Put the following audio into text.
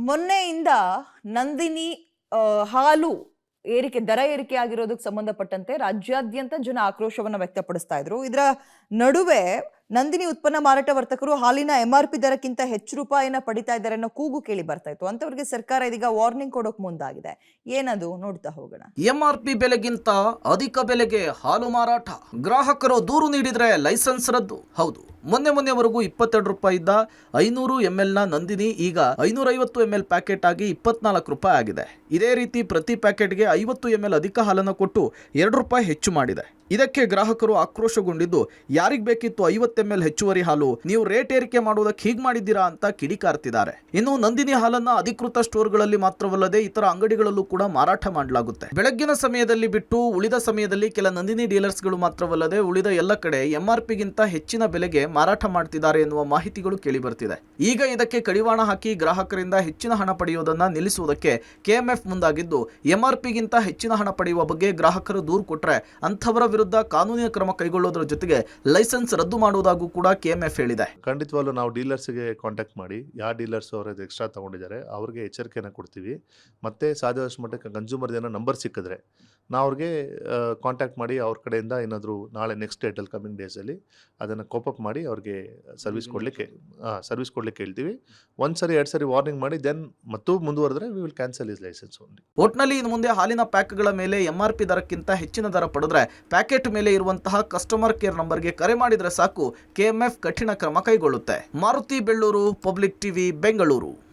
ಮೊನ್ನೆಯಿಂದ ನಂದಿನಿ ಹಾಲು ದರ ಏರಿಕೆ ಆಗಿರೋದಕ್ಕೆ ಸಂಬಂಧಪಟ್ಟಂತೆ ರಾಜ್ಯಾದ್ಯಂತ ಜನ ಆಕ್ರೋಶವನ್ನ ವ್ಯಕ್ತಪಡಿಸ್ತಾ ಇದ್ರು. ಇದರ ನಡುವೆ ನಂದಿನಿ ಉತ್ಪನ್ನ ಮಾರಾಟ ವರ್ತಕರು ಹಾಲಿನ MRP ದರಕ್ಕಿಂತ ಹೆಚ್ಚು ರೂಪಾಯಿನ ಪಡಿತಾ ಇದ್ದಾರೆ ಅನ್ನೋ ಕೂಗು ಕೇಳಿ ಬರ್ತಾ ಇತ್ತು. ಅಂತವರಿಗೆ ಸರ್ಕಾರ ಇದೀಗ ವಾರ್ನಿಂಗ್ ಕೊಡೋಕ್ ಮುಂದಾಗಿದೆ. ಏನದು ನೋಡ್ತಾ ಹೋಗೋಣ. MRP ಬೆಲೆಗಿಂತ ಅಧಿಕ ಬೆಲೆಗೆ ಹಾಲು ಮಾರಾಟ, ಗ್ರಾಹಕರು ದೂರು ನೀಡಿದ್ರೆ ಲೈಸೆನ್ಸ್ ರದ್ದು. ಹೌದು, ಮೊನ್ನೆವರೆಗೂ 22 ರೂಪಾಯಿ ಇದ್ದ 500 ml ನ ನಂದಿನಿ ಈಗ 550 ml ಪ್ಯಾಕೆಟ್ ಆಗಿ 24 ರೂಪಾಯಿ ಆಗಿದೆ. ಇದೇ ರೀತಿ ಪ್ರತಿ ಪ್ಯಾಕೆಟ್ಗೆ 50 ml ಅಧಿಕ ಹಾಲನ್ನು ಕೊಟ್ಟು 2 ರೂಪಾಯಿ ಹೆಚ್ಚು ಮಾಡಿದೆ. ಇದಕ್ಕೆ ಗ್ರಾಹಕರು ಆಕ್ರೋಶಗೊಂಡಿದ್ದು, ಯಾರಿಗ್ ಬೇಕಿತ್ತು 50 ml ಹೆಚ್ಚುವರಿ ಹಾಲು, ನೀವು ರೇಟ್ ಏರಿಕೆ ಮಾಡುವುದಕ್ಕೆ ಹೀಗೆ ಮಾಡಿದ್ದೀರಾ ಅಂತ ಕಿಡಿಕಾರ್ತಿದ್ದಾರೆ. ಇನ್ನು ನಂದಿನಿ ಹಾಲನ್ನ ಅಧಿಕೃತ ಸ್ಟೋರ್ಗಳಲ್ಲಿ ಮಾತ್ರವಲ್ಲದೆ ಇತರ ಅಂಗಡಿಗಳಲ್ಲೂ ಕೂಡ ಮಾರಾಟ ಮಾಡಲಾಗುತ್ತೆ. ಬೆಳಗ್ಗಿನ ಸಮಯದಲ್ಲಿ ಬಿಟ್ಟು ಉಳಿದ ಸಮಯದಲ್ಲಿ ಕೆಲ ನಂದಿನಿ ಡೀಲರ್ಸ್ಗಳು ಮಾತ್ರವಲ್ಲದೆ ಉಳಿದ ಎಲ್ಲ ಕಡೆ MRP ಗಿಂತ ಹೆಚ್ಚಿನ ಬೆಲೆಗೆ ಮಾರಾಟ ಮಾಡ್ತಿದ್ದಾರೆ ಎನ್ನುವ ಮಾಹಿತಿಗಳು ಕೇಳಿ ಬರ್ತಿದೆ. ಈಗ ಇದಕ್ಕೆ ಕಡಿವಾಣ ಹಾಕಿ ಗ್ರಾಹಕರಿಂದ ಹೆಚ್ಚಿನ ಹಣ ಪಡೆಯುವುದನ್ನು ನಿಲ್ಲಿಸುವುದಕ್ಕೆ KMF ಮುಂದಾಗಿದ್ದು, MRP ಗಿಂತ ಹೆಚ್ಚಿನ ಹಣ ಪಡೆಯುವ ಬಗ್ಗೆ ಗ್ರಾಹಕರು ದೂರು ಕೊಟ್ಟರೆ ಅಂಥವರ ವಿರುದ್ಧ ಕಾನೂನಿನ ಕ್ರಮ ಕೈಗೊಳ್ಳೋದ್ರ ಜೊತೆಗೆ ಲೈಸೆನ್ಸ್ ರದ್ದು ಮಾಡುವುದಾಗೂ ಕೂಡ KMF ಹೇಳಿದೆ. ಖಂಡಿತವಾಗ್ಲೂ ನಾವು ಡೀಲರ್ಸ್ಗೆ ಕಾಂಟ್ಯಾಕ್ಟ್ ಮಾಡಿ ಯಾವ ಡೀಲರ್ಸ್ ಅವರು ಎಕ್ಸ್ಟ್ರಾ ತಗೊಂಡಿದ್ದಾರೆ ಅವ್ರಿಗೆ ಎಚ್ಚರಿಕೆಯನ್ನು ಕೊಡ್ತೀವಿ. ಮತ್ತೆ ಸಾಧ್ಯವಾದಷ್ಟು ಮಟ್ಟಕ್ಕೆ ಕನ್ಸ್ಯೂಮರ್ ಏನೋ ನಂಬರ್ ಸಿಕ್ಕಿದ್ರೆ ನಾವು ಅವ್ರಿಗೆ ಕಾಂಟ್ಯಾಕ್ಟ್ ಮಾಡಿ ಅವ್ರ ಕಡೆಯಿಂದ ಏನಾದರೂ ನಾಳೆ ನೆಕ್ಸ್ಟ್ ಡೇಟಲ್ಲಿ ಕಮಿಂಗ್ ಡೇಸಲ್ಲಿ ಅದನ್ನು ಕೋಪಪ್ ಮಾಡಿ ಅವ್ರಿಗೆ ಸರ್ವಿಸ್ ಕೊಡಲಿಕ್ಕೆ ಹೇಳ್ತೀವಿ. ಒಂದು ಸರಿ 2 ಸರಿ ವಾರ್ನಿಂಗ್ ಮಾಡಿ ದೆನ್ ಮತ್ತು ಮುಂದುವರೆದ್ರೆ we will cancel his licence only. ಒಟ್ನಲ್ಲಿ ಇನ್ನು ಮುಂದೆ ಹಾಲಿನ ಪ್ಯಾಕ್ಗಳ ಮೇಲೆ MRP ದರಕ್ಕಿಂತ ಹೆಚ್ಚಿನ ದರ ಪಡೆದ್ರೆ ಪ್ಯಾಕೆಟ್ ಮೇಲೆ ಇರುವಂತಹ ಕಸ್ಟಮರ್ ಕೇರ್ ನಂಬರ್ಗೆ ಕರೆ ಮಾಡಿದ್ರೆ ಸಾಕು, KMF ಕಠಿಣ ಕ್ರಮ ಕೈಗೊಳ್ಳುತ್ತೆ. Maruti Belluru, public TV, Bengaluru.